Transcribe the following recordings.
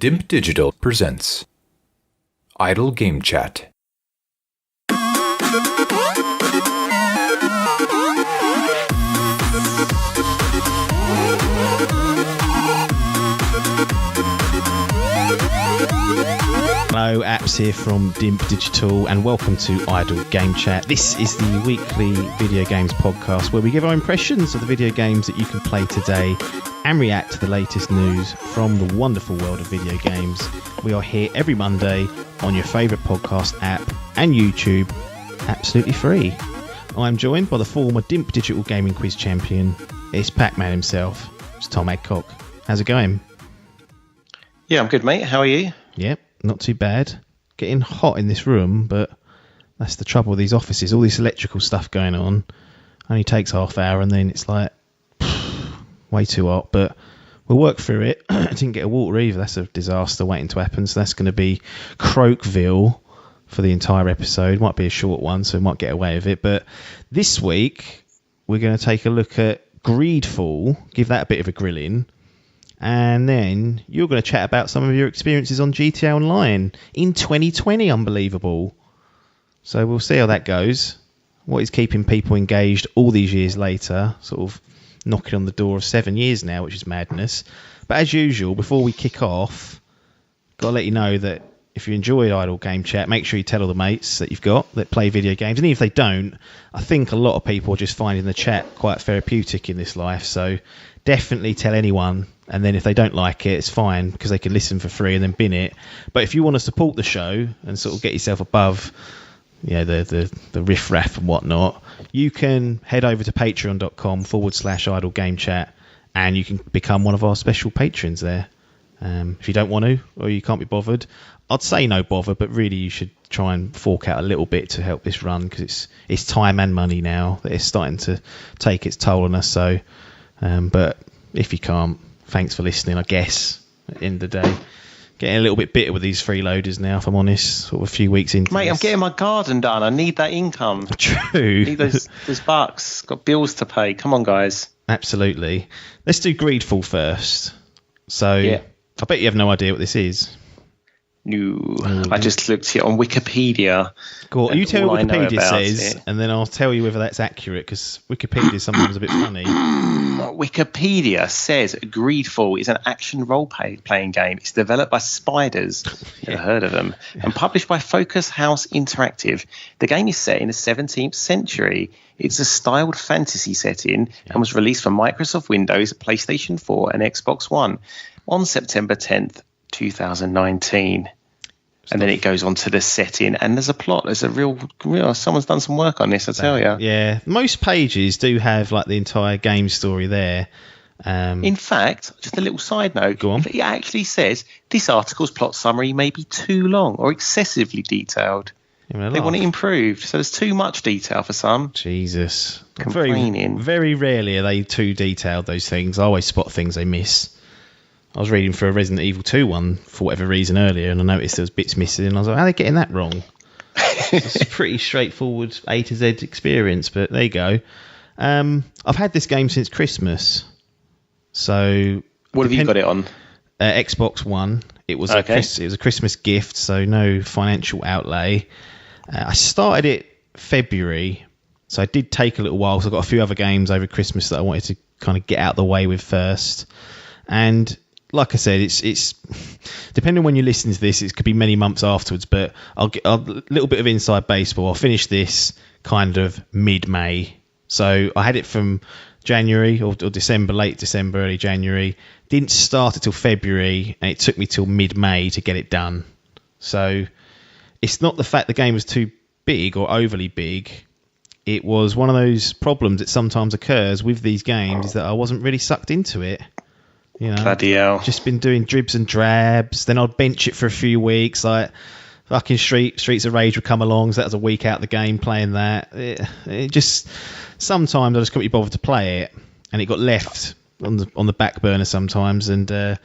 Dimp Digital presents Idle Game Chat. Hello, Apps here from Dimp Digital, and welcome to Idle Game Chat. This is the weekly video games podcast where we give our impressions of the video games that you can play today and react to the latest news from the wonderful world of video games. We are here every Monday on your favourite podcast app and YouTube, absolutely free. I'm joined by the former Dimp Digital Gaming Quiz champion. It's Pacman himself. It's Tom Adcock. How's it going? Yeah, I'm good, mate. How are you? Yep, not too bad. Getting hot in this room, but that's the trouble with these offices. All this electrical stuff going on only takes half hour, and then it's like way too hot. But we'll work through it. I didn't get a water either. That's a disaster waiting to happen. So that's going to be Crokeville for the entire episode. Might be a short one, so we might get away with it. But this week we're going to take a look at GreedFall, give that a bit of a grilling. And then you're going to chat about some of your experiences on GTA Online in 2020. Unbelievable. So we'll see how that goes. What is keeping people engaged all these years later? Sort of knocking on the door of 7 years now, which is madness. But as usual, before we kick off, got to let you know that if you enjoyed Idle Game Chat, make sure you tell all the mates that you've got that play video games. And even if they don't, I think a lot of people are just finding the chat quite therapeutic in this life. So definitely tell anyone. And then if they don't like it, it's fine because they can listen for free and then bin it. But if you want to support the show and sort of get yourself above, you know, the riff-raff and whatnot, you can head over to patreon.com/idle game chat and you can become one of our special patrons there. If you don't want to or you can't be bothered, I'd say no bother, but really you should try and fork out a little bit to help this run because it's time and money now that it's starting to take its toll on us. So, but if you can't, thanks for listening, I guess, at the end of the day. Getting a little bit bitter with these freeloaders now, if I'm honest, sort of a few weeks into Mate, this. I'm getting my garden done. I need that income. True. I need those bucks. Got bills to pay. Come on, guys. Absolutely. Let's do GreedFall first. So, yeah. I bet you have no idea what this is. No, I just looked it on Wikipedia. Go on, you tell me what Wikipedia says, and then I'll tell you whether that's accurate, because Wikipedia is sometimes a bit funny. Wikipedia says GreedFall is an action role-playing game. It's developed by Spiders, never heard of them, and published by Focus House Interactive. The game is set in the 17th century. It's a styled fantasy setting and was released for Microsoft Windows, PlayStation 4, and Xbox One on September 10th. 2019, and then it goes on to the setting, and there's a plot. There's a real someone's done some work on this, I tell you. Yeah, most pages do have like the entire game story there. In fact, just a little side note, go on. It actually says this article's plot summary may be too long or excessively detailed. They want it improved, so there's too much detail for some. Jesus, complaining. Very rarely are they too detailed, those things. I always spot things they miss. I was reading for a Resident Evil 2 one for whatever reason earlier, and I noticed there was bits missing, and I was like, how are they getting that wrong? It's a pretty straightforward A to Z experience, but there you go. I've had this game since Christmas. So what have you got it on? Xbox One. It was a Christmas gift, so no financial outlay. I started it February, so I did take a little while, so I got a few other games over Christmas that I wanted to kind of get out of the way with first. And like I said, it's depending on when you listen to this, it could be many months afterwards, but I'll get a little bit of inside baseball. I'll finish this kind of mid-May. So I had it from January or December, late December, early January. Didn't start until February, and it took me till mid-May to get it done. So it's not the fact the game was too big or overly big. It was one of those problems that sometimes occurs with these games, is that I wasn't really sucked into it. You know, bloody hell. Just been doing dribs and drabs. Then I'd bench it for a few weeks. Like fucking Streets of Rage would come along. So that was a week out of the game playing that. It just sometimes I just couldn't be bothered to play it, and it got left on the back burner sometimes. And I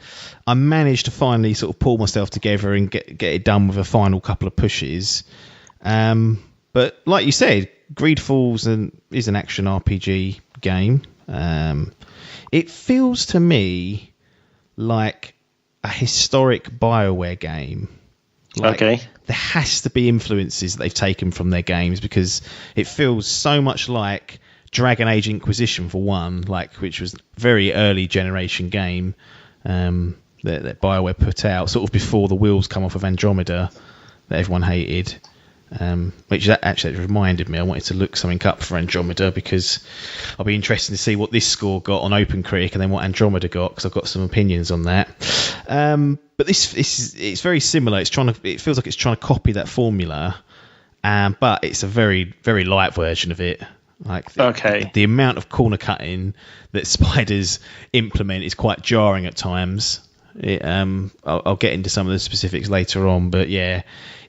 managed to finally sort of pull myself together and get it done with a final couple of pushes. But like you said, GreedFall is an action RPG game. It feels to me like a historic BioWare game. Okay. There has to be influences that they've taken from their games, because it feels so much like Dragon Age Inquisition, for one, which was a very early generation game that BioWare put out, sort of before the wheels come off of Andromeda that everyone hated. Which actually reminded me, I wanted to look something up for Andromeda, because I'll be interested to see what this score got on OpenCritic and then what Andromeda got, because I've got some opinions on that. But it's very similar. It feels like it's trying to copy that formula, but it's a very, very light version of it. The amount of corner cutting that spiders implement is quite jarring at times. I'll get into some of the specifics later on, but yeah.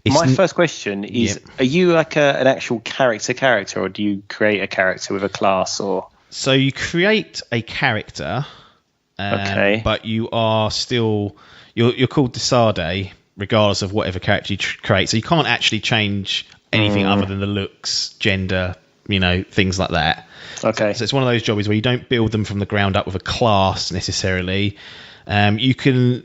My first question is: Are you like an actual character, or do you create a character with a class? Or so you create a character, but you are still you're called Desade, regardless of whatever character you create. So you can't actually change anything other than the looks, gender, things like that. Okay. So it's one of those jobs where you don't build them from the ground up with a class necessarily. You can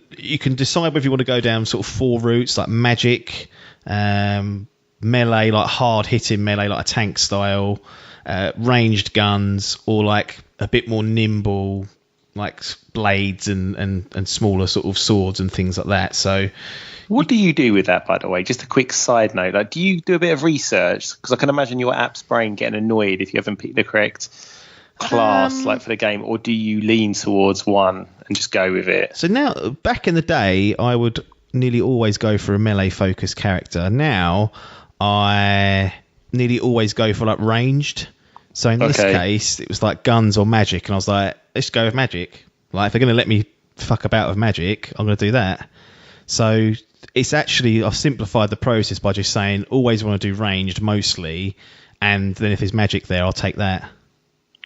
decide whether you want to go down sort of 4 routes, like magic, melee, like hard hitting melee, like a tank style, ranged guns, or like a bit more nimble, like blades and smaller sort of swords and things like that. So what do you do with that, by the way? Just a quick side note. Like, do you do a bit of research? Because I can imagine your app's brain getting annoyed if you haven't picked the correct class for the game, or do you lean towards one and just go with it? So now, back in the day, I would nearly always go for a melee focused character. Now I nearly always go for like ranged. So in this case, it was like guns or magic, and I was like, let's go with magic. Like, if they're going to let me fuck about with magic, I'm going to do that. So it's actually, I've simplified the process by just saying always want to do ranged mostly, and then if there's magic there, I'll take that.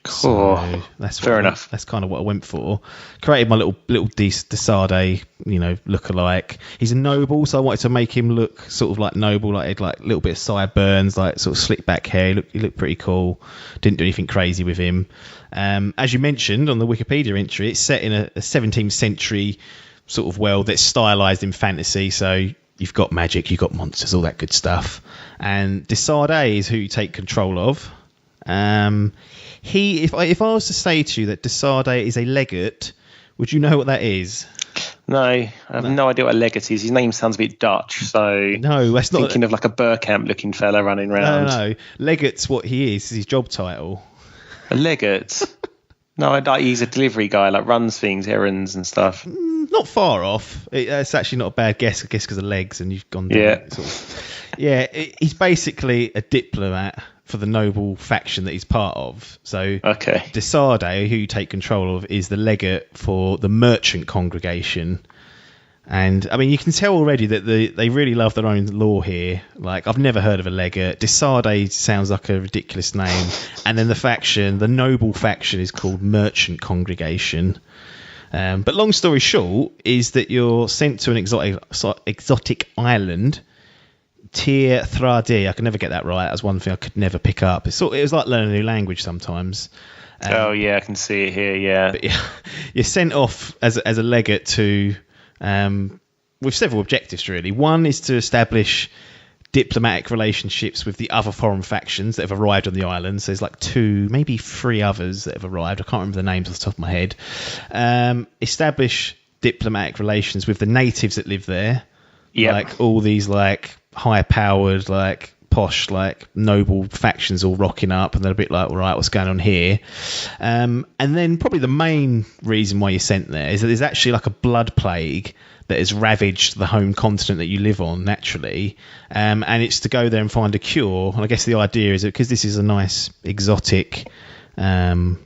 Cool. So that's fair enough. That's kind of what I went for. Created my little Desade, look-alike. He's a noble, so I wanted to make him look sort of like noble, like a little bit of sideburns, like sort of slick back hair. He looked pretty cool. Didn't do anything crazy with him. As you mentioned on the Wikipedia entry, it's set in a 17th century sort of world that's stylized in fantasy. So you've got magic, you've got monsters, all that good stuff. And Desade is who you take control of. If I was to say to you that Desade is a legate, would you know what that is? No, I have no idea what a legate is. His name sounds a bit Dutch, so no, that's not thinking of like a Burkamp looking fella running around. No, legate's what he is his job title. A legate? No, he's a delivery guy, like runs things, errands and stuff. Not far off. It's actually not a bad guess, I guess, because of legs, and you've gone down. He's basically a diplomat for the noble faction that he's part of. So Desade, who you take control of, is the legate for the merchant congregation. And I mean, you can tell already that they really love their own lore here. Like, I've never heard of a legate. Desade sounds like a ridiculous name. And then the noble faction is called Merchant Congregation. But long story short is that you're sent to an exotic island, Tier Thradi. I can never get that right. That's one thing I could never pick up. It was like learning a new language sometimes. I can see it here. Yeah, but you're sent off as a legate to with several objectives really. One is to establish diplomatic relationships with the other foreign factions that have arrived on the island. So there's like 2, maybe 3 others that have arrived. I can't remember the names off the top of my head. Establish diplomatic relations with the natives that live there. Yeah, like all these like high-powered, like posh, like noble factions all rocking up, and they're a bit like, all right, what's going on here? And then probably the main reason why you're sent there is that there's actually like a blood plague that has ravaged the home continent that you live on naturally, and it's to go there and find a cure. And I guess the idea is that because this is a nice exotic island,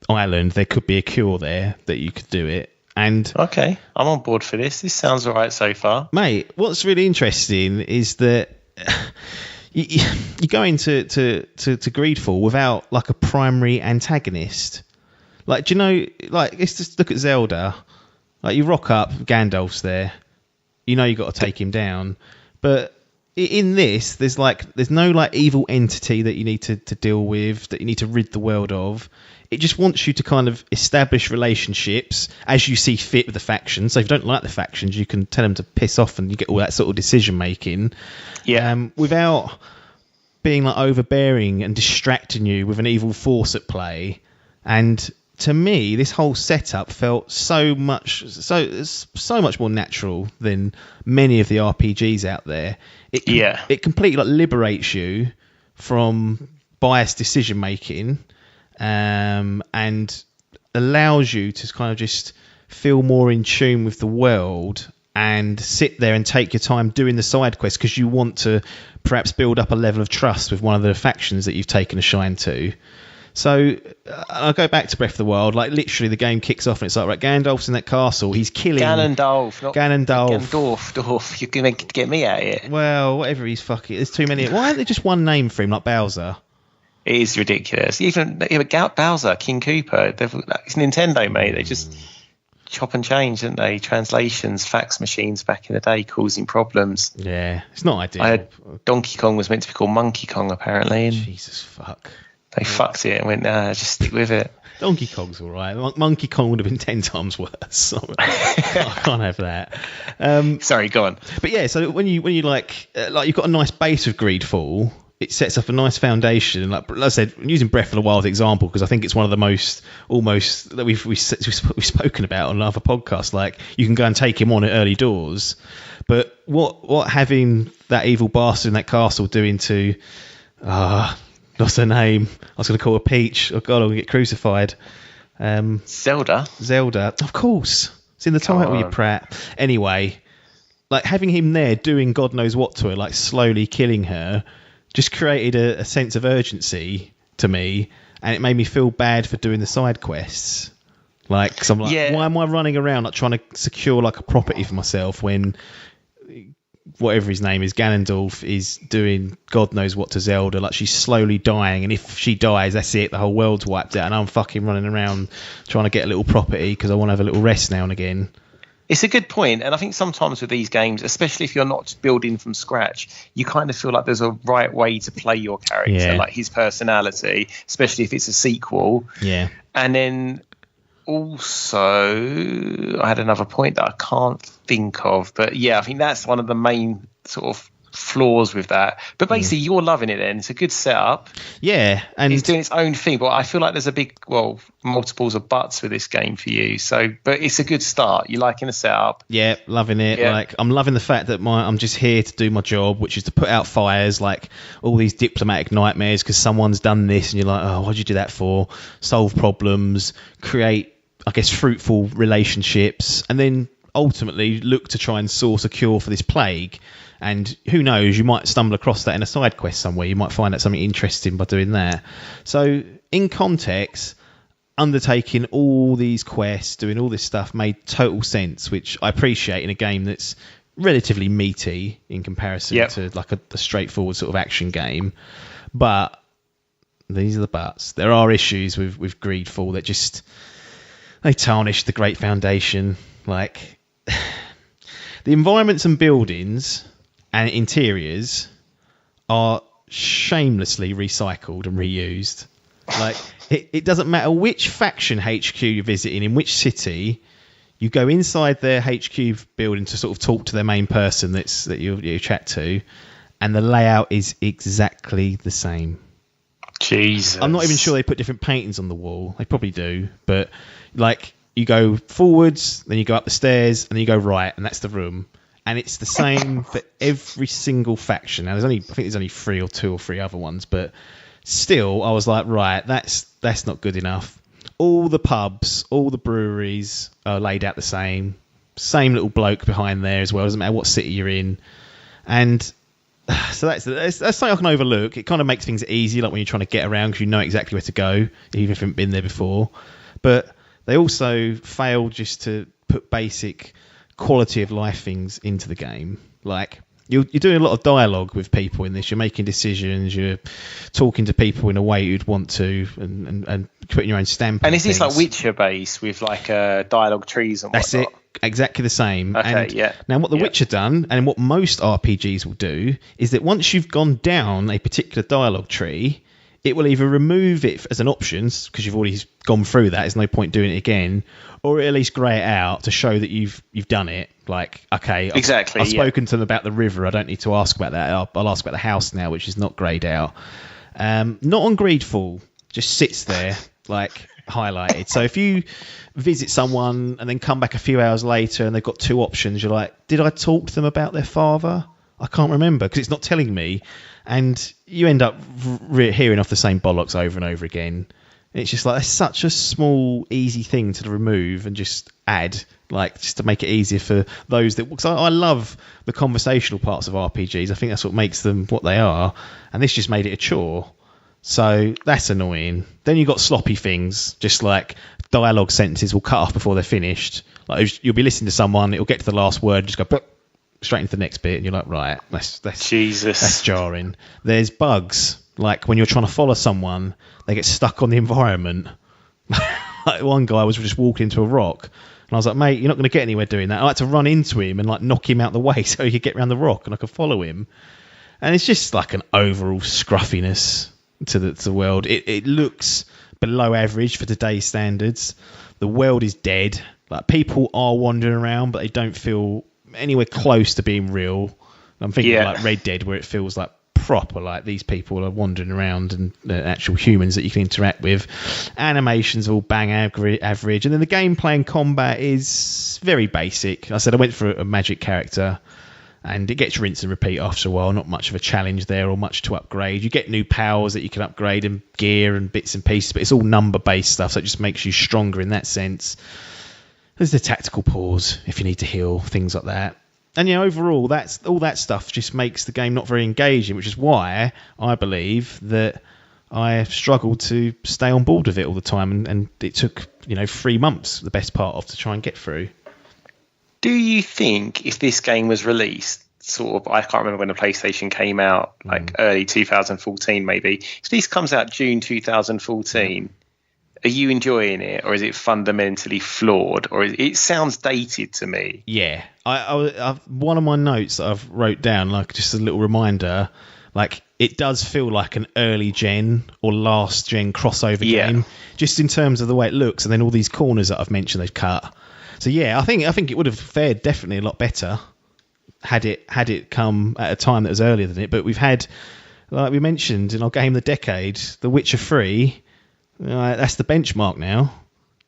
there could be a cure there that you could do it. And okay, I'm on board for this. This sounds all right so far, mate. What's really interesting is that you go into GreedFall without like a primary antagonist. Like, do you know? Like, let's just look at Zelda. Like, you rock up, Gandalf's there. You know you got to take him down, but in this, there's no like evil entity that you need to deal with, that you need to rid the world of. It just wants you to kind of establish relationships as you see fit with the factions. So if you don't like the factions, you can tell them to piss off, and you get all that sort of decision making. Yeah. Without being like overbearing and distracting you with an evil force at play. And to me, this whole setup felt so much more natural than many of the RPGs out there. It completely like liberates you from biased decision making, and allows you to kind of just feel more in tune with the world and sit there and take your time doing the side quests because you want to perhaps build up a level of trust with one of the factions that you've taken a shine to. So I'll go back to Breath of the Wild. Like literally, the game kicks off and it's like, right, Gandalf's in that castle. He's killing Ganondorf, not Ganondorf. Dorf. You're going to get me out of here. Well, whatever he's fucking. There's too many. Why aren't there just one name for him, like Bowser? It is ridiculous. Even Bowser, King Koopa, it's Nintendo, mate. They just chop and change, didn't they? Translations, fax machines back in the day causing problems. Yeah, it's not ideal. I heard Donkey Kong was meant to be called Monkey Kong, apparently. And Jesus fuck. they fucked it and went, nah, just stick with it. Donkey Kong's all right. Monkey Kong would have been 10 times worse. I can't have that. Sorry, go on. But yeah, so when you like you've got a nice base of Greedfall, it sets up a nice foundation. Like I said, I'm using Breath of the Wild example because I think it's one of the most almost that we've spoken about on other podcasts. Like you can go and take him on at early doors, but what having that evil bastard in that castle doing to what's her name? I was going to call her Peach. Oh God, I'm going to get crucified. Zelda, of course. It's in the title, you prat. Anyway, like having him there doing God knows what to her, like slowly killing her, just created a sense of urgency to me, and it made me feel bad for doing the side quests. Like, cause I'm like, why am I running around like trying to secure like a property for myself when whatever his name is, Ganondorf, is doing God knows what to Zelda? Like she's slowly dying, and if she dies, that's it. The whole world's wiped out, and I'm fucking running around trying to get a little property because I want to have a little rest now and again. It's a good point, and I think sometimes with these games, especially if you're not building from scratch, you kind of feel like there's a right way to play your character, like his personality, especially if it's a sequel. Yeah. And then also, I had another point that I can't think of, but yeah, I think that's one of the main sort of flaws with that. But basically, you're loving it then. It's a good setup. Yeah. And it's doing its own thing, but I feel like there's multiples of buts with this game for you. So, but it's a good start. You're liking the setup. Yeah, loving it. Yeah. Like, I'm loving the fact that I'm just here to do my job, which is to put out fires, like all these diplomatic nightmares because someone's done this, and you're like, oh, what'd you do that for? Solve problems, create, I guess, fruitful relationships, and then ultimately look to try and source a cure for this plague. And who knows, you might stumble across that in a side quest somewhere. You might find out something interesting by doing that. So in context, undertaking all these quests, doing all this stuff made total sense, which I appreciate in a game that's relatively meaty in comparison to like a straightforward sort of action game. But these are the buts. There are issues with Greedfall that just, they tarnish the great foundation. Like the environments and buildings and interiors are shamelessly recycled and reused. Like it doesn't matter which faction HQ you're visiting in which city, you go inside their HQ building to sort of talk to their main person that you chat to, and the layout is exactly the same. Jesus. I'm not even sure they put different paintings on the wall. They probably do, but like you go forwards, then you go up the stairs, and then you go right, and that's the room. And it's the same for every single faction. Now, I think there's only 3 or 2 or 3 other ones, but still, I was like, right, that's not good enough. All the pubs, all the breweries are laid out the same. Same little bloke behind there as well. Doesn't matter what city you're in. And so that's something I can overlook. It kind of makes things easy, like when you're trying to get around because you know exactly where to go, even if you haven't been there before. But they also fail just to put basic quality of life things into the game. Like you're doing a lot of dialogue with people in this. You're making decisions. You're talking to people in a way you'd want to, and putting your own stamp. And is this like Witcher based with like dialogue trees and whatnot? That's it. exactly the same. Okay, and yeah. Now, what The Yeah. Witcher done, and what most RPGs will do, is that once you've gone down a particular dialogue tree, it will either remove it as an option, because you've already gone through that, there's no point doing it again, or at least grey it out to show that you've done it. Like, okay, Exactly, I've yeah. spoken to them about the river, I don't need to ask about that. I'll ask about the house now, which is not greyed out. Not on GreedFall, just sits there, like, highlighted. So if you visit someone and then come back a few hours later and they've got two options, you're like, did I talk to them about their father? I can't remember because it's not telling me. And you end up hearing off the same bollocks over and over again. And it's just like, it's such a small, easy thing to remove and just add, like, just to make it easier for those that... Because I love the conversational parts of RPGs. I think that's what makes them what they are. And this just made it a chore. So that's annoying. Then you've got sloppy things, just like dialogue sentences will cut off before they're finished. Like, you'll be listening to someone, it'll get to the last word, just go straight into the next bit, and you're like, right, that's Jesus. That's jarring. There's bugs, like when you're trying to follow someone, they get stuck on the environment. Like one guy was just walking into a rock, and I was like, mate, you're not going to get anywhere doing that. I had to run into him and like knock him out the way so he could get around the rock and I could follow him. And it's just like an overall scruffiness to the world. It looks below average for today's standards. The world is dead. Like, people are wandering around, but they don't feel anywhere close to being real. I'm thinking like Red Dead, where it feels like proper, like these people are wandering around and actual humans that you can interact with. Animations all bang average, and then the gameplay and combat is very basic. I said I went for a magic character, and it gets rinse and repeat after a while. Not much of a challenge there or much to upgrade. You get new powers that you can upgrade and gear and bits and pieces, but it's all number-based stuff, so it just makes you stronger in that sense. There's the tactical pause if you need to heal, things like that. And overall, that's all that stuff just makes the game not very engaging, which is why I believe that I struggled to stay on board with it all the time, and it took 3 months, the best part of, to try and get through. Do you think if this game was released, sort of, I can't remember when the PlayStation came out, like early 2014 maybe, if this comes out June 2014, are you enjoying it, or is it fundamentally flawed, or it sounds dated to me? Yeah, I one of my notes that I've wrote down, like just a little reminder, like it does feel like an early gen or last gen crossover game, just in terms of the way it looks, and then all these corners that I've mentioned they've cut. So yeah, I think it would have fared definitely a lot better had it come at a time that was earlier than it. But we've had, like we mentioned in our game of the decade, The Witcher 3. That's the benchmark now.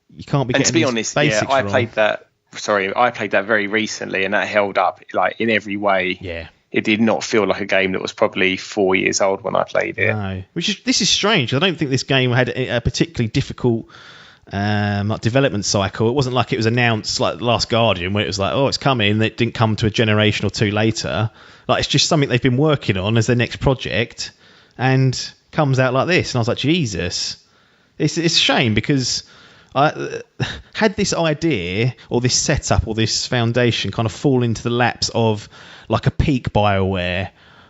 You can't be. And to be honest, I played that. I played that very recently, and that held up like in every way. Yeah. It did not feel like a game that was probably 4 years old when I played it. No, this is strange. I don't think this game had a particularly difficult development cycle. It wasn't like it was announced like Last Guardian, where it was like, oh, it's coming. It didn't come to a generation or two later. Like, it's just something they've been working on as their next project, and comes out like this. And I was like, Jesus, it's a shame, because I had this idea or this setup or this foundation kind of fall into the laps of like a peak BioWare,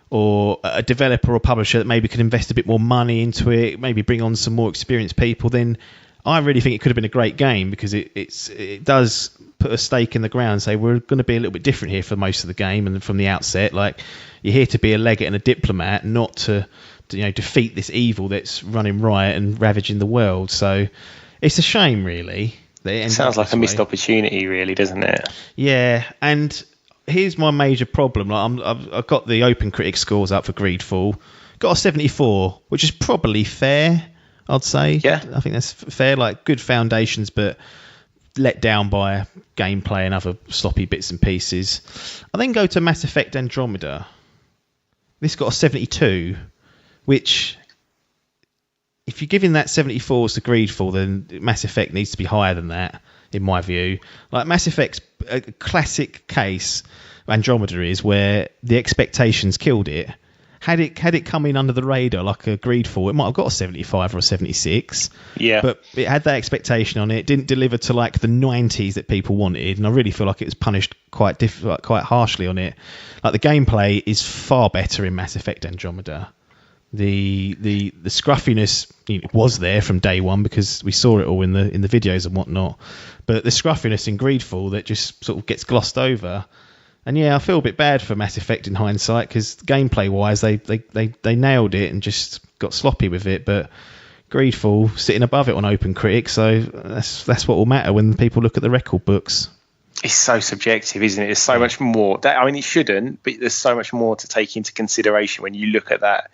or a developer or publisher that maybe could invest a bit more money into it, maybe bring on some more experienced people, then I really think it could have been a great game, because it does put a stake in the ground and say we're going to be a little bit different here for most of the game, and from the outset, like, you're here to be a legate and a diplomat, not to defeat this evil that's running riot and ravaging the world. So it's a shame, really. It sounds like a missed opportunity, really, doesn't it? Yeah, and here's my major problem. I've got the Open Critic scores up for GreedFall. Got a 74, which is probably fair, I'd say. Yeah. I think that's fair, like good foundations, but let down by gameplay and other sloppy bits and pieces. I then go to Mass Effect Andromeda. This got a 72, which, if you're giving that 74s to GreedFall, then Mass Effect needs to be higher than that, in my view. Like, Mass Effect's a classic case, Andromeda is, where the expectations killed it. Had it come in under the radar like a GreedFall, it might have got a 75 or a 76. Yeah. But it had that expectation on it. It didn't deliver to like the 90s that people wanted, and I really feel like it was punished quite harshly on it. Like, the gameplay is far better in Mass Effect Andromeda. The scruffiness was there from day one because we saw it all in the videos and whatnot. But the scruffiness in GreedFall that just sort of gets glossed over. And yeah, I feel a bit bad for Mass Effect in hindsight because gameplay wise they nailed it and just got sloppy with it. But GreedFall sitting above it on OpenCritic, so that's what will matter when people look at the record books. It's so subjective, isn't it? There's so much more. It shouldn't, but there's so much more to take into consideration when you look at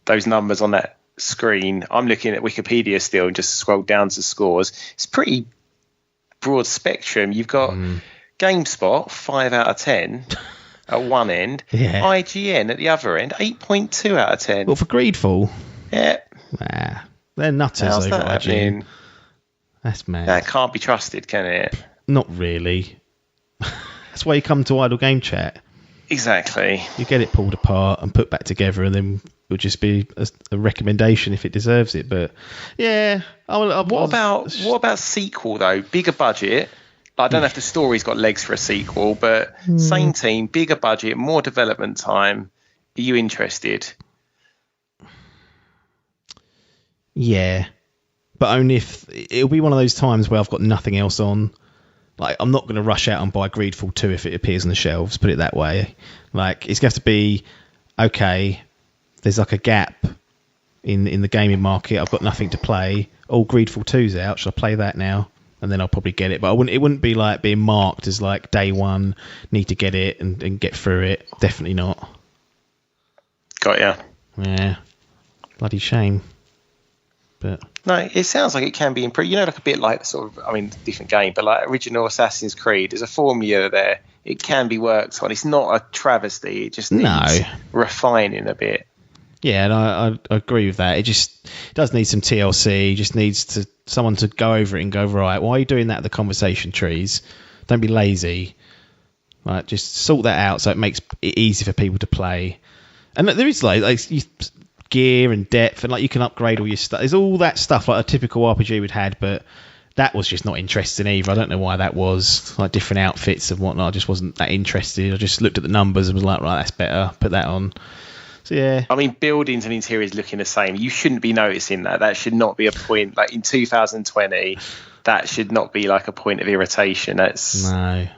those numbers on that screen. I'm looking at Wikipedia still and just scroll down to scores. It's pretty broad spectrum. You've got GameSpot 5 out of 10 at one end, IGN at the other end 8.2 out of 10. Well, for GreedFall, yeah, they're nutters how's over that IGN. happening? That's mad. That can't be trusted, can it? Not really. That's why you come to Idle Game Chat. Exactly. You get it pulled apart and put back together, and then it'll just be a recommendation if it deserves it. But yeah, what about sequel though? Bigger budget. I don't know if the story's got legs for a sequel, but same team, bigger budget, more development time. Are you interested? Yeah, but only if it'll be one of those times where I've got nothing else on. Like, I'm not going to rush out and buy GreedFall 2 if it appears on the shelves, put it that way. Like, it's going to have to be, okay, there's like a gap in the gaming market. I've got nothing to play. Oh, GreedFall 2's out. Should I play that now? And then I'll probably get it. But it wouldn't be like being marked as like day one, need to get it and get through it. Definitely not. Got ya. Yeah. Bloody shame. But no, it sounds like it can be improved. Like a bit like different game, but like original Assassin's Creed, there's a formula there. It can be worked on. It's not a travesty. It just needs refining a bit. Yeah, and I agree with that. It does need some TLC. It just needs someone to go over it and go, right, why are you doing that at the conversation trees? Don't be lazy. Like, just sort that out so it makes it easy for people to play. And there is gear and depth, and like you can upgrade all your stuff. There's all that stuff like a typical RPG would had, but that was just not interesting either. I don't know why that was. Like different outfits and whatnot, I just wasn't that interested. I just looked at the numbers and was like, right, that's better, put that on. So yeah, buildings and interiors looking the same, you shouldn't be noticing that. That should not be a point. Like in 2020, that should not be like a point of irritation. That's no,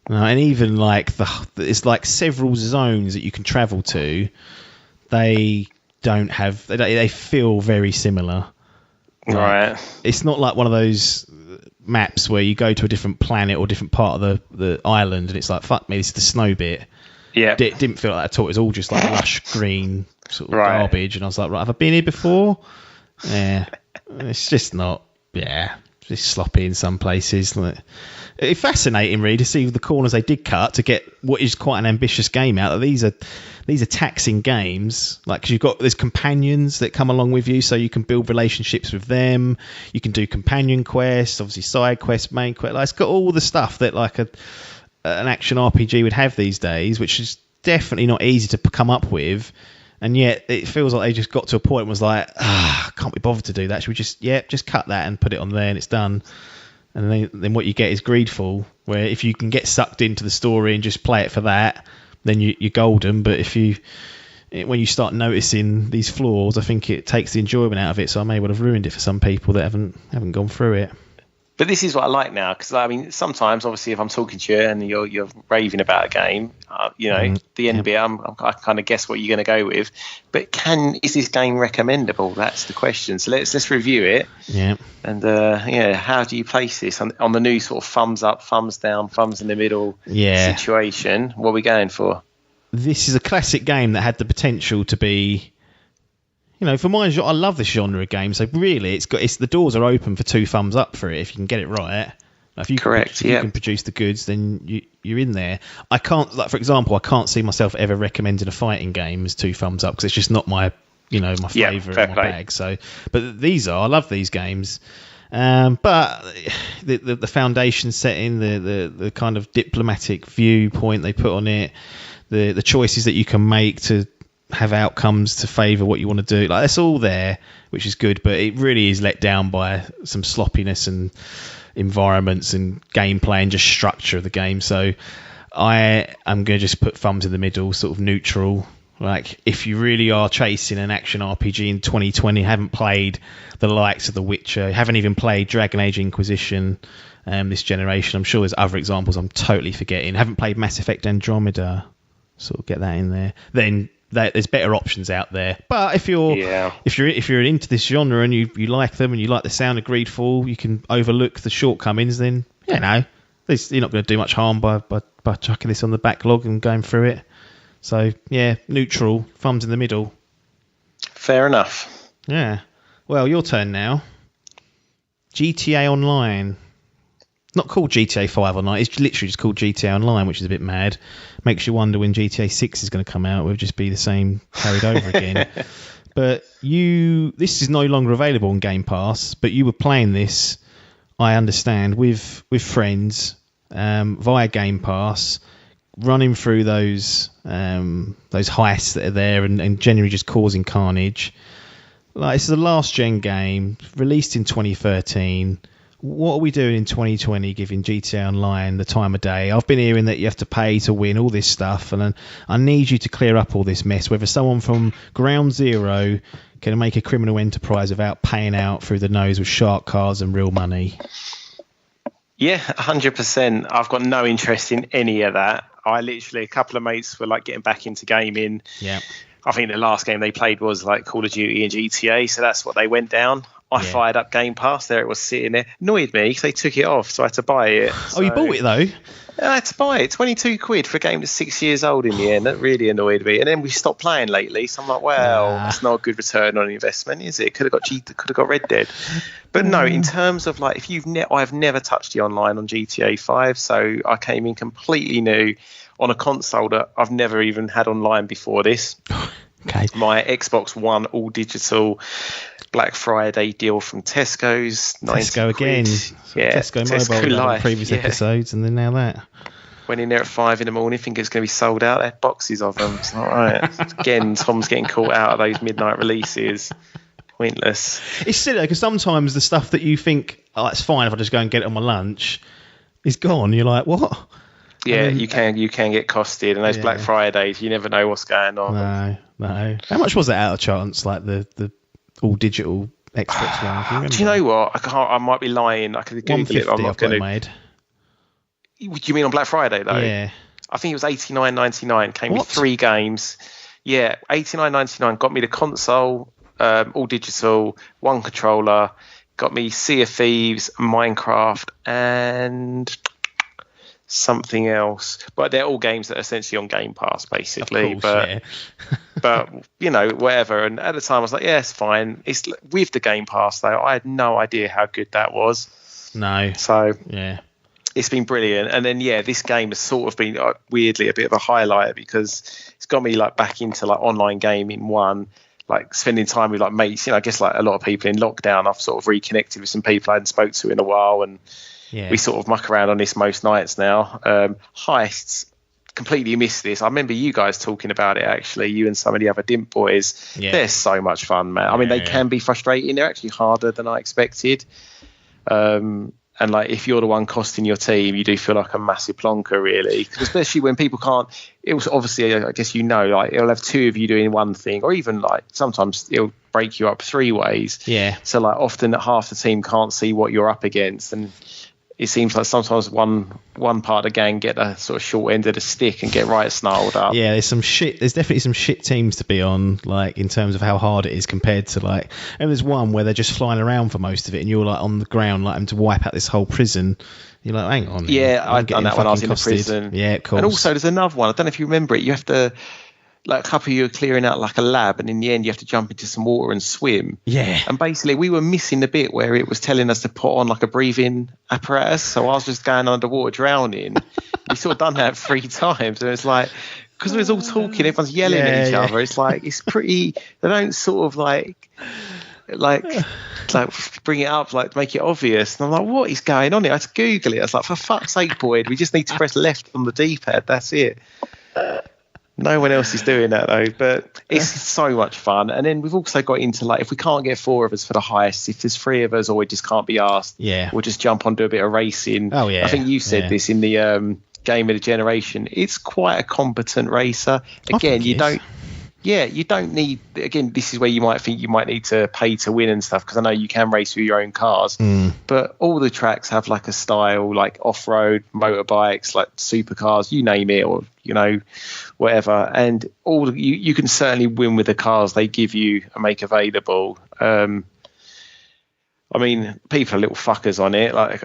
and even like it's like several zones that you can travel to. They don't have. They feel very similar. Right. It's not like one of those maps where you go to a different planet or different part of the island and it's like, fuck me, this is the snow bit. Yeah. It didn't feel like that at all. It was all just like lush green sort of garbage. And I was like, right, have I been here before? Yeah. It's just not. Yeah. Just sloppy in some places. It's fascinating, really, to see the corners they did cut to get what is quite an ambitious game out. These are taxing games, like, because there's companions that come along with you, so you can build relationships with them. You can do companion quests, obviously side quests, main quests. Like, it's got all the stuff that like an action RPG would have these days, which is definitely not easy to come up with. And yet it feels like they just got to a point and was like, can't be bothered to do that. Should we just cut that and put it on there and it's done. And then what you get is GreedFall, where if you can get sucked into the story and just play it for that, then you're golden. But when you start noticing these flaws, I think it takes the enjoyment out of it. So I may well have ruined it for some people that haven't gone through it. But this is what I like now, because sometimes, obviously, if I'm talking to you and you're raving about a game, the end bit, I kind of guess what you're going to go with. But is this game recommendable? That's the question. So let's review it. Yeah. And how do you place this on the new sort of thumbs up, thumbs down, thumbs in the middle situation? What are we going for? This is a classic game that had the potential to be. For my genre, I love this genre of game. So really, the doors are open for 2 thumbs up for it if you can get it right. If you can produce the goods, then you're in there. I can't, like for example, I can't see myself ever recommending a fighting game as 2 thumbs up because it's just not my my favourite in my bag. So, but I love these games. But the foundation setting, the kind of diplomatic viewpoint they put on it, the choices that you can make to have outcomes to favour what you want to do, like that's all there, which is good, but it really is let down by some sloppiness and environments and gameplay and just structure of the game. So I am going to just put thumbs in the middle, sort of neutral. Like, if you really are chasing an action RPG in 2020, haven't played the likes of The Witcher, haven't even played Dragon Age Inquisition this generation, I'm sure there's other examples I'm totally forgetting, haven't played Mass Effect Andromeda, sort of get that in there, then there's better options out there. But if you're into this genre and you like them and you like the sound of Greedfall, you can overlook the shortcomings, then, you're not going to do much harm by chucking this on the backlog and going through it. So, yeah, neutral, thumbs in the middle. Fair enough. Yeah. Well, your turn now. GTA Online. Not called GTA 5 Online, it's literally just called GTA Online, which is a bit mad. Makes you wonder when GTA 6 is going to come out. It will just be the same carried over again. But this is no longer available on Game Pass, but you were playing this, I understand, with friends via Game Pass, running through those heists that are there and generally just causing carnage. Like, it's a last gen game released in 2013. What are we doing in 2020 giving GTA Online the time of day? I've been hearing that you have to pay to win, all this stuff, and I need you to clear up all this mess, whether someone from ground zero can make a criminal enterprise without paying out through the nose with shark cards and real money. Yeah, 100%. I've got no interest in any of that. A couple of mates were like getting back into gaming. Yeah. I think the last game they played was like Call of Duty and GTA, so that's what they went down. I fired up Game Pass. There it was sitting there. Annoyed me because they took it off, so I had to buy it. You bought it though? I had to buy it. 22 quid for a game that's 6 years old in the end. That really annoyed me. And then we stopped playing lately, so I'm like, well, that's not a good return on investment, is it? Could have got Red Dead. But no, in terms of like, I've never touched the online on GTA 5, so I came in completely new on a console that I've never even had online before this. Okay. My Xbox One all digital Black Friday deal from Tesco's. Tesco again. Yeah, Tesco Mobile on previous episodes, and then now that. Went in there at 5 a.m, think it's going to be sold out. They had boxes of them. It's all right. Again, Tom's getting caught out of those midnight releases. Pointless. It's silly because sometimes the stuff that you think, it's fine if I just go and get it on my lunch, is gone. You're like, what? Yeah, you can get costed, and those Black Fridays, you never know what's going on. No. How much was that out of chance? Like the all digital Xbox One? Do you know what? I might be lying. I could Google it. I'm not going to. Made. Do you mean on Black Friday though? Yeah. I think it was $89.99. Came with 3 games. Yeah, $89.99 got me the console, all digital, 1 controller. Got me Sea of Thieves, Minecraft, and something else, but they're all games that are essentially on Game Pass basically. Of course, but whatever. And at the time I was like, yeah, it's fine. It's with the Game Pass though, I had no idea how good that was. No. So yeah, it's been brilliant. And then this game has sort of been weirdly a bit of a highlight because it's got me like back into like online gaming. Like spending time with like mates. I guess like a lot of people in lockdown, I've sort of reconnected with some people I hadn't spoke to in a while, and we sort of muck around on this most nights now. Heists, completely missed this. I remember you guys talking about it, actually, you and some of the other Dimp boys. Yeah. They're so much fun, man. I mean, they can be frustrating. They're actually harder than I expected. And like, if you're the one costing your team, you do feel like a massive plonker, really. Especially when people can't. It was obviously, I guess like it'll have 2 of you doing one thing, or even like sometimes it'll break you up 3 ways. Yeah. So like often half the team can't see what you're up against, and it seems like sometimes one part of the gang get a sort of short end of the stick and get right snarled up. Yeah, there's definitely some shit teams to be on, like in terms of how hard it is compared to like, and there's one where they're just flying around for most of it and you're like on the ground like having to wipe out this whole prison. You're like, hang on. Yeah, I've done that when I was in the prison. Yeah, of course. And also there's another one, I don't know if you remember it, you have to, like a couple of you are clearing out like a lab, and in the end you have to jump into some water and swim. Yeah. And basically we were missing the bit where it was telling us to put on like a breathing apparatus, so I was just going underwater drowning. We sort of done that 3 times, and it's like, because we was all talking, everyone's yelling at each other. It's like, it's pretty, they don't sort of like bring it up, like make it obvious. And I'm like, what is going on here? I had to Google it. I was like, for fuck's sake, Boyd, we just need to press left on the D-pad. That's it. No one else is doing that though, but it's so much fun. And then we've also got into like, if we can't get 4 of us for the heist, if there's 3 of us or we just can't be asked, we'll just jump on, do a bit of racing. Oh yeah. I think you said this in the game of the generation. It's quite a competent racer. Again, you don't Yeah, you don't need. Again, this is where you might think you might need to pay to win and stuff, because I know you can race with your own cars. But all the tracks have like a style, like off-road, motorbikes, like supercars, you name it, or whatever. And you can certainly win with the cars they give you and make available. I mean, people are little fuckers on it. Like,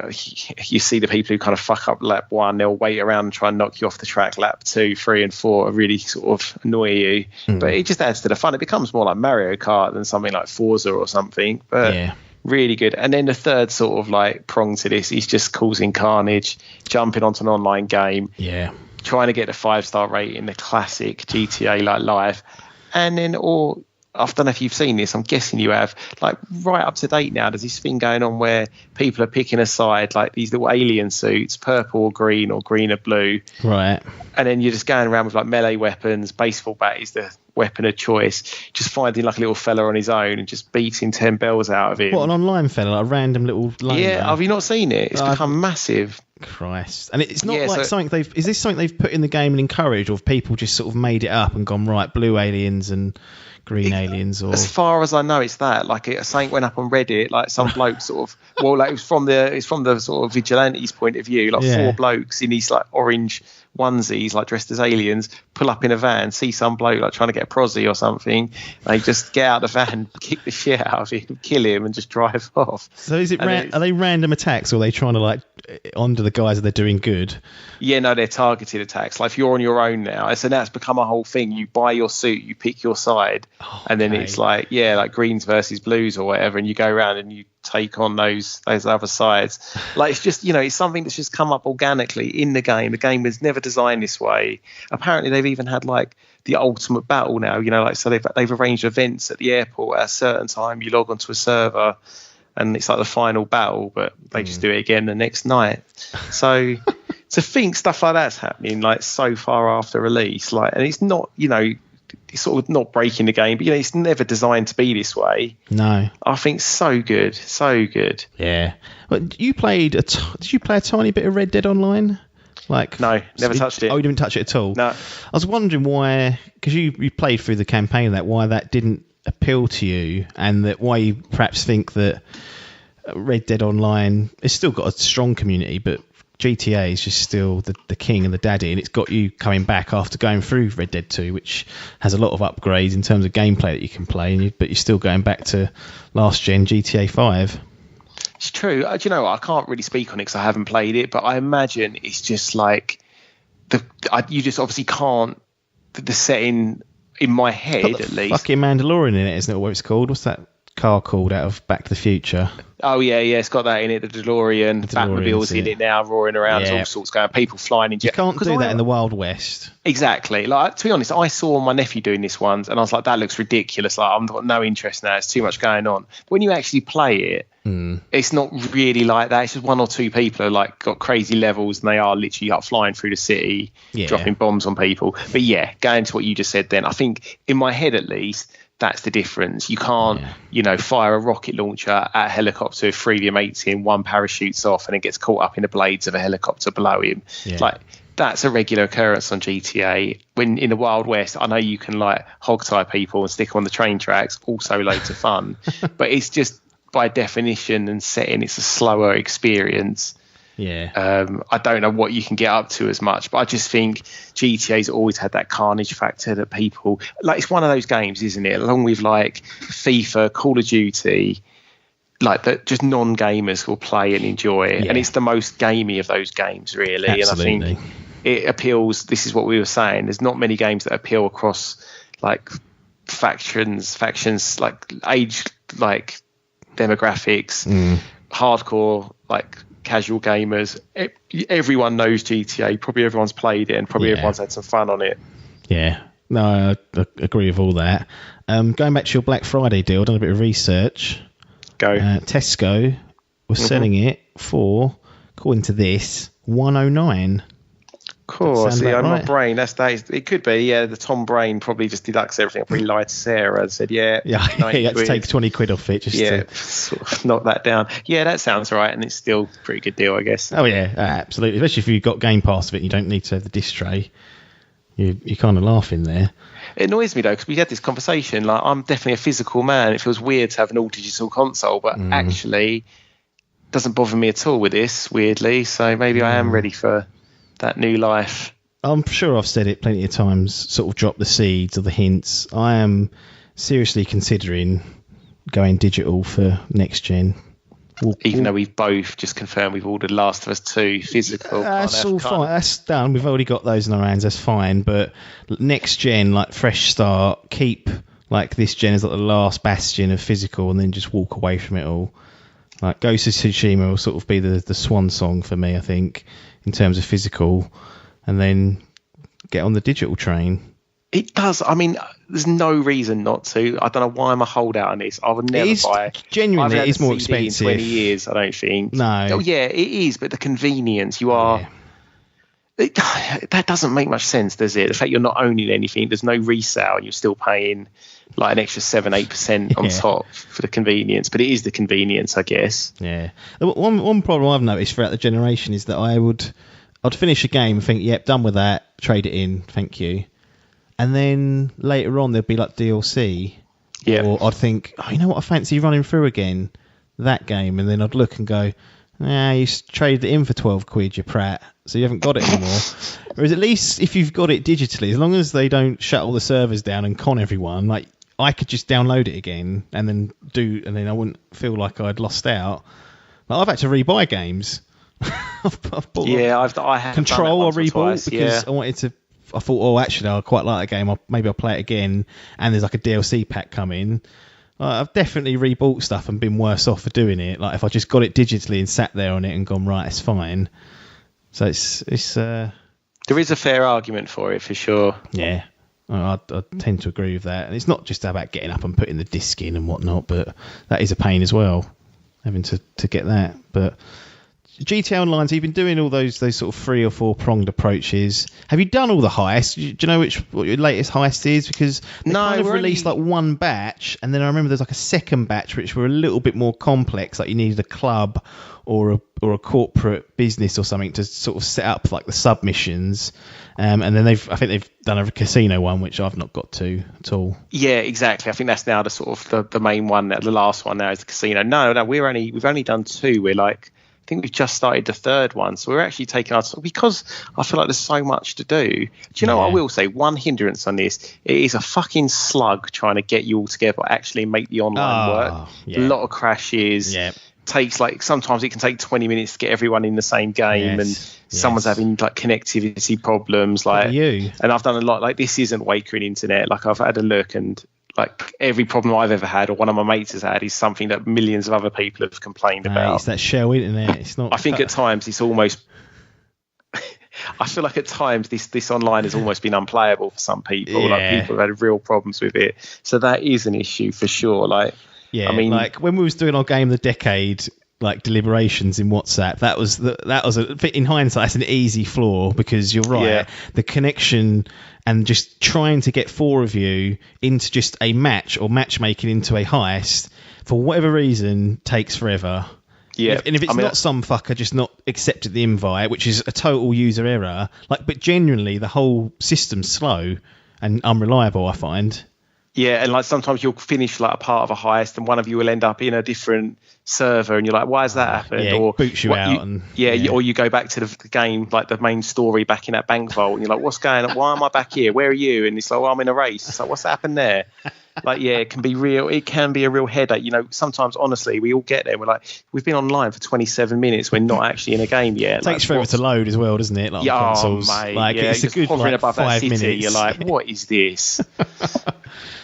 you see the people who kind of fuck up lap 1, they'll wait around and try and knock you off the track. Lap 2, 3 and 4 really sort of annoy you. But it just adds to the fun. It becomes more like Mario Kart than something like Forza or something. But really good. And then the third sort of like prong to this is just causing carnage, jumping onto an online game. Yeah. Trying to get the 5-star rating, the classic GTA like life. And then I don't know if you've seen this, I'm guessing you have, like right up to date now, there's this thing going on where people are picking a side, like these little alien suits, purple or green or blue. Right. And then you're just going around with like melee weapons, baseball bat is the weapon of choice, just finding like a little fella on his own and just beating 10 bells out of him. What, an online fella, like a random little lane? Yeah, have you not seen it? It's become massive. Christ. And it's not something is this something they've put in the game and encouraged, or have people just sort of made it up and gone, right, blue aliens and green aliens? Or as far as I know, it's that. Like, something went up on Reddit, like some bloke sort of, well, like it's from the sort of vigilantes point of view, like 4 blokes in these like orange onesies, like dressed as aliens, pull up in a van, see some bloke like trying to get a prosy or something, they just get out of the van, kick the shit out of him, kill him, and just drive off. So is it are they random attacks, or are they trying to like onto the guys that they're doing good? Yeah, no, they're targeted attacks. Like if you're on your own now, so now it's become a whole thing. You buy your suit, you pick your side, and then it's like like greens versus blues or whatever, and you go around and you take on those other sides. Like, it's just, it's something that's just come up organically in the game. The game was never designed this way. Apparently they've even had like the ultimate battle now, like, so they've arranged events at the airport at a certain time. You log onto a server and it's like the final battle, but they just do it again the next night. So to think stuff like that's happening like so far after release, like, and it's not, it's sort of not breaking the game, but it's never designed to be this way. No, I think so good. Yeah. But did you play a tiny bit of Red Dead Online? Like, no, never touched it. Oh, you didn't touch it at all? No. I was wondering why, because you played through the campaign, why that didn't appeal to you, and that why you perhaps think that Red Dead Online has still got a strong community, but GTA is just still the king and the daddy, and it's got you coming back after going through Red Dead 2, which has a lot of upgrades in terms of gameplay that you can play, but you're still going back to last gen GTA 5. It's true. Do you know what? I can't really speak on it because I haven't played it, but I imagine it's just like you just obviously can't. The setting in my head, at least. Fucking Mandalorian in it, isn't it? What it's called? What's that car called out of Back to the Future? Oh yeah, it's got that in it. The DeLorean, Batmobile's in it now, roaring around, all sorts going. People flying in jet. You can't do that in the Wild West. Exactly. Like, to be honest, I saw my nephew doing this once, and I was like, that looks ridiculous. Like, I've got no interest now. There's too much going on. But when you actually play it, it's not really like that. It's just 1 or 2 people who like got crazy levels, and they are literally like flying through the city, dropping bombs on people. But yeah, going to what you just said then, I think in my head at least, that's the difference. You can't, fire a rocket launcher at a helicopter, 3 of your mates in, 1 parachutes off and it gets caught up in the blades of a helicopter below him. Yeah. Like, that's a regular occurrence on GTA. When in the Wild West, I know you can like hog tie people and stick them on the train tracks, also loads of fun. But it's just by definition and setting, it's a slower experience. Yeah. I don't know what you can get up to as much, but I just think GTA's always had that carnage factor that people like. It's one of those games, isn't it? Along with like FIFA, Call of Duty, like that, just non-gamers will play and enjoy it, and it's the most gamey of those games, really. Absolutely. And I think it appeals. This is what we were saying. There's not many games that appeal across like factions, like age, like demographics, hardcore, like casual gamers. Everyone knows GTA. Probably everyone's played it, and probably everyone's had some fun on it. Yeah. No, I agree with all that. Going back to your Black Friday deal, I've done a bit of research. Go. Tesco was selling it for, according to this, $109. Cool. See, right? My brain. It could be. Yeah, the Tom brain probably just deducts everything. I probably lied to Sarah and said, you had to take 20 quid off it. Sort of knock that down. Yeah, that sounds right, and it's still a pretty good deal, I guess. Oh yeah, absolutely. Especially if you've got Game Pass of it, you don't need to have the disc tray. you're kind of laughing there. It annoys me though, because we had this conversation. Like, I'm definitely a physical man. It feels weird to have an all digital console, but actually doesn't bother me at all with this, weirdly. So maybe I am ready for that new life. I'm sure I've said it plenty of times, sort of dropped the seeds or the hints. I am seriously considering going digital for next gen. Even though we've both just confirmed we've ordered Last of Us 2 physical. That's all fine. That's done. We've already got those in our hands. That's fine. But next gen, like fresh start, keep like this gen is like the last bastion of physical, and then just walk away from it all. Like Ghost of Tsushima will sort of be the swan song for me, I think, in terms of physical, and then get on the digital train. It does. I mean, there's no reason not to. I don't know why I'm a holdout on this. I would never buy. Genuinely, it is more expensive. In 20 years, I don't think. No. Oh yeah, it is. But the convenience, you are. Yeah. That doesn't make much sense, does it? The fact you're not owning anything, there's no resale, and you're still paying like an extra 7-8% on top for the convenience. But it is the convenience, I guess. Yeah. One problem I've noticed throughout the generation is that I'd finish a game and think, yep, done with that, trade it in, thank you. And then later on, there'd be like DLC. Yeah. Or I'd think, oh, you know what, I fancy running through again, that game. And then I'd look and go, you traded it in for 12 quid, you prat. So you haven't got it anymore. Whereas at least if you've got it digitally, as long as they don't shut all the servers down and con everyone, like I could just download it again and then I wouldn't feel like I'd lost out. Like, I've had to rebuy games. I've bought I have Control. I rebought twice, because I wanted to. I thought, oh, actually, I quite like that game. Maybe I'll play it again. And there's like a DLC pack coming. I've definitely rebought stuff and been worse off for doing it. Like if I just got it digitally and sat there on it and gone, right, it's fine. So it's there is a fair argument for it, for sure. Yeah, I tend to agree with that. And it's not just about getting up and putting the disc in and whatnot, but that is a pain as well, having to get that. But GTA Online, so you've been doing all those sort of 3 or 4 pronged approaches. Have you done all the heists? Do you know what your latest heist is? Because they kind of released like one batch, and then I remember there's like a second batch which were a little bit more complex. Like you needed a club or a corporate business or something to sort of set up like the submissions. And then I think they've done a casino one which I've not got to at all. Yeah, exactly. I think that's now the sort of the main one. The last one now is the casino. No, we've only done 2. We're like. I think we've just started the 3rd one, so we're actually taking our time because I feel like there's so much to do. Do you know what I will say? One hindrance on this, it is a fucking slug trying to get you all together, actually make the online work. Yeah. A lot of crashes. Yeah. Takes sometimes it can take 20 minutes to get everyone in the same game, and someone's having like connectivity problems. Like you. And I've done a lot. Like this isn't Waker Internet. Like I've had a look and. Like every problem I've ever had, or one of my mates has had, is something that millions of other people have complained about. It's that shell internet. It's not. I think at times it's almost. I feel like at times this online has almost been unplayable for some people. Yeah. Like people have had real problems with it, so that is an issue for sure. Like, I mean, like when we was doing our game of the decade. Like deliberations in WhatsApp, that was in hindsight that's an easy flaw because you're right, the connection and just trying to get 4 of you into just a match or matchmaking into a heist for whatever reason takes forever. Yeah, and if it's not some fucker just not accepted the invite, which is a total user error, but genuinely the whole system's slow and unreliable, I find. Yeah, and like sometimes you'll finish like a part of a heist and one of you will end up in a different server and you're like, why has that happened? Yeah, or boots you out. Or you go back to the game, like the main story back in that bank vault and you're like, what's going on? Why am I back here? Where are you? And it's like, well, I'm in a race. It's like, what's happened there? Like, it can be real. It can be a real headache. You know, sometimes, honestly, we all get there. We're like, we've been online for 27 minutes. We're not actually in a game yet. It takes forever to load as well, doesn't it? Like consoles. Mate. Like, it's a good hovering above 5 that city, minutes. You're like, what is this?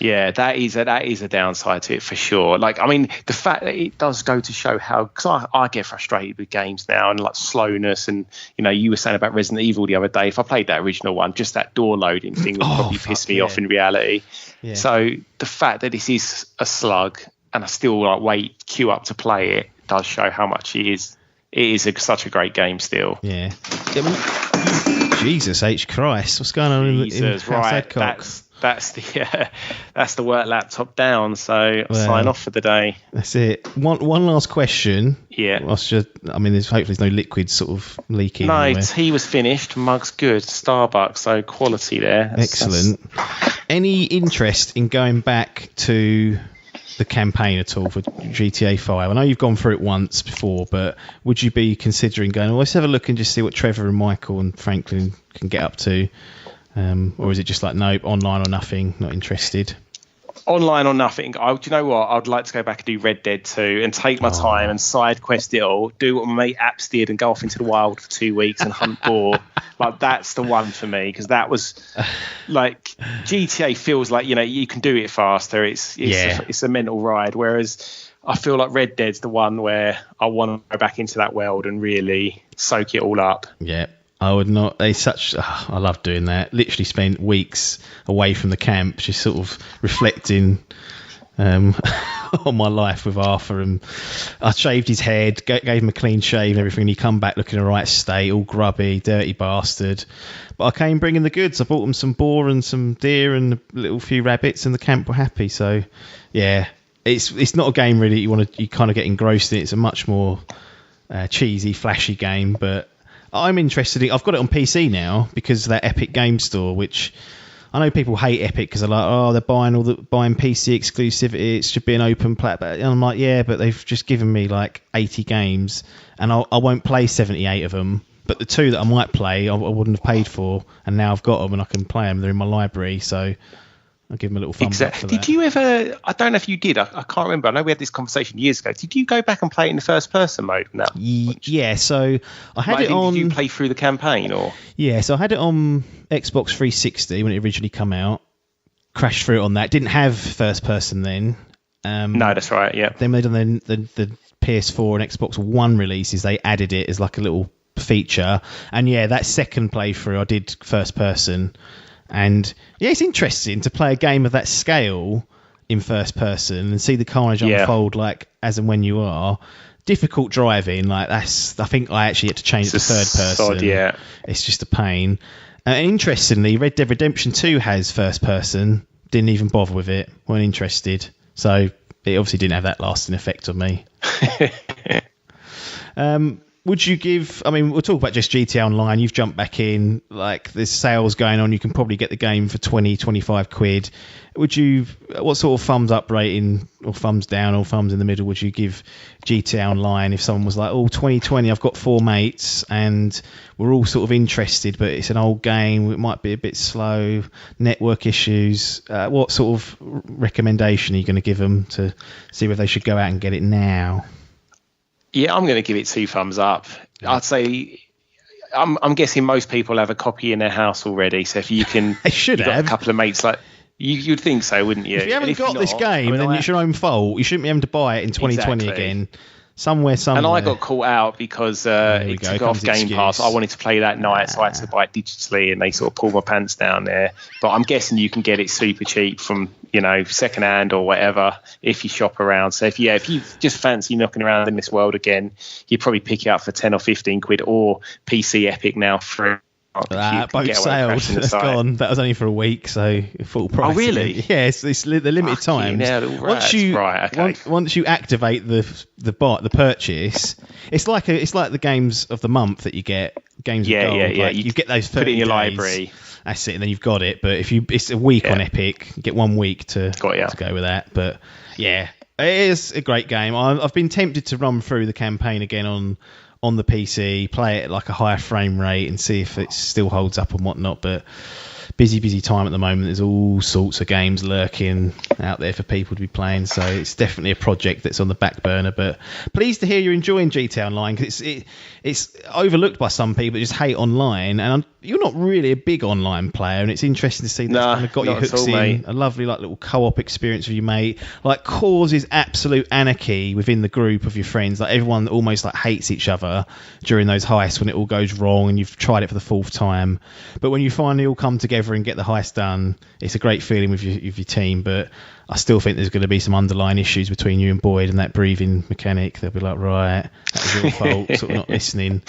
Yeah, that is a downside to it for sure. Like, I mean, the fact that it does go to show how, because I get frustrated with games now and like slowness, and you know, you were saying about Resident Evil the other day. If I played that original one, just that door loading thing would probably piss me off in reality. Yeah. So the fact that this is a slug and I still like queue up to play it does show how much it is. It is such a great game still. Yeah. Jesus H Christ, what's going on in House Adcock? that's the work laptop down. So I'll sign off for the day. That's it. One last question. Yeah. There's hopefully no liquid sort of leaking. No, anywhere. tea was finished. Mug's good. Starbucks, so quality there. Excellent. Any interest in going back to the campaign at all for GTA 5? I know you've gone through it once before, but would you be considering going, well, let's have a look and just see what Trevor and Michael and Franklin can get up to? Or is it just like, nope, online or nothing, not interested? Online or nothing. Do you know what? I'd like to go back and do Red Dead 2 and take my time and side quest it all, do what my mate Apps did and go off into the wild for 2 weeks and hunt boar. Like, that's the one for me, because that was like GTA feels like, you can do it faster. It's a mental ride. Whereas I feel like Red Dead's the one where I want to go back into that world and really soak it all up. Yeah. I would not. I love doing that. Literally spent weeks away from the camp, just sort of reflecting on my life with Arthur. And I shaved his head, gave him a clean shave and everything. And he come back looking in the right state, all grubby, dirty bastard. But I came bringing the goods. I bought them some boar and some deer and a little few rabbits, and the camp were happy. So, yeah, it's not a game really you kind of get engrossed in. It's a much more cheesy, flashy game, but I'm interested I've got it on PC now because of that Epic Game Store, which I know people hate Epic because they're like, they're buying PC exclusivity. It should be an open platform. And I'm like, yeah, but they've just given me like 80 games, and I won't play 78 of them. But the 2 that I might play, I wouldn't have paid for, and now I've got them and I can play them. They're in my library, so I'll give them a little thumbs up for that. Did you ever? I don't know if you did. I can't remember. I know we had this conversation years ago. Did you go back and play it in the first person mode? No. Yeah. So I had it on. Did you play through the campaign or? Yeah. So I had it on Xbox 360 when it originally came out. Crashed through it on that. Didn't have first person then. No, that's right. Yeah. Then they done the PS4 and Xbox One releases. They added it as like a little feature. And yeah, that second playthrough I did first person. And yeah, it's interesting to play a game of that scale in first person and see the carnage unfold like as and when you are. Difficult driving, like I think I actually had to change it to third person. Yeah. It's just a pain. Interestingly, Red Dead Redemption 2 has first person. Didn't even bother with it. Weren't interested. So it obviously didn't have that lasting effect on me. Would you give... I mean, we'll talk about just GTA Online. You've jumped back in. Like, there's sales going on. You can probably get the game for 20, 25 quid. Would you... What sort of thumbs up rating, or thumbs down, or thumbs in the middle would you give GTA Online if someone was like, 2020, I've got 4 mates, and we're all sort of interested, but it's an old game. It might be a bit slow. Network issues. What sort of recommendation are you going to give them to see whether they should go out and get it now? Yeah, I'm going to give it 2 thumbs up. I'd say I'm guessing most people have a copy in their house already. So if you can, they should have a couple of mates like you'd think so, wouldn't you? If you haven't got this game, then it's your own fault. You shouldn't be able to buy it in 2020 again. Somewhere. And I got caught out because it took off Game Pass. I wanted to play that night, so I had to buy it digitally, and they sort of pulled my pants down there. But I'm guessing you can get it super cheap from second hand or whatever if you shop around. So if you just fancy knocking around in this world again, you'd probably pick it up for 10 or 15 quid, or PC Epic now for. Both sailed. That's gone. That was only for a week, so full price. Oh, really? Again. Yeah, it's the limited time. Once you activate the purchase, it's like the games of the month that you get. Games of gold. Yeah. Like, you get those 30 put it in your days, library. That's it, and then you've got it. But if it's a week on Epic, you get 1 week to go with that. But yeah, it is a great game. I've been tempted to run through the campaign again on the PC, play it at like a higher frame rate and see if it still holds up and whatnot, but busy time at the moment. There's all sorts of games lurking out there for people to be playing, so it's definitely a project that's on the back burner. But pleased to hear you're enjoying GTA Online, because it's overlooked by some people that just hate online, and you're not really a big online player, and it's interesting to see that's kind of got your hooks in. Mate. A lovely little co-op experience with your mate. Like, causes absolute anarchy within the group of your friends. Like, everyone almost like hates each other during those heists when it all goes wrong and you've tried it for the 4th time. But when you finally all come together and get the heist done, it's a great feeling with your team. But I still think there's going to be some underlying issues between you and Boyd and that breathing mechanic. They'll be like, right, that was your fault, sort of not listening.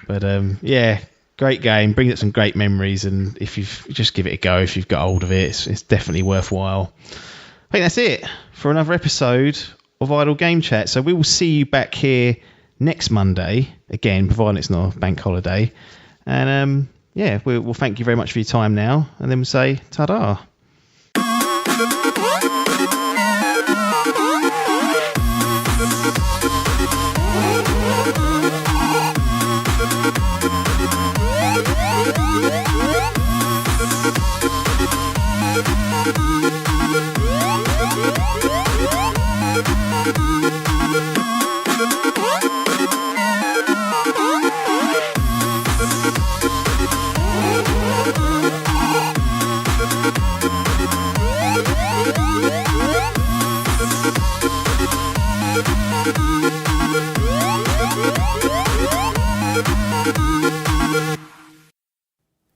But yeah, Great game, brings up some great memories, and if you've just give it a go, if you've got hold of it, it's definitely worthwhile. I think that's it for another episode of Idle Game Chat. So we will see you back here next Monday, again, providing it's not a bank holiday. And we'll thank you very much for your time now, and then we'll say ta-da.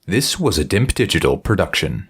This was a Dimp Digital production.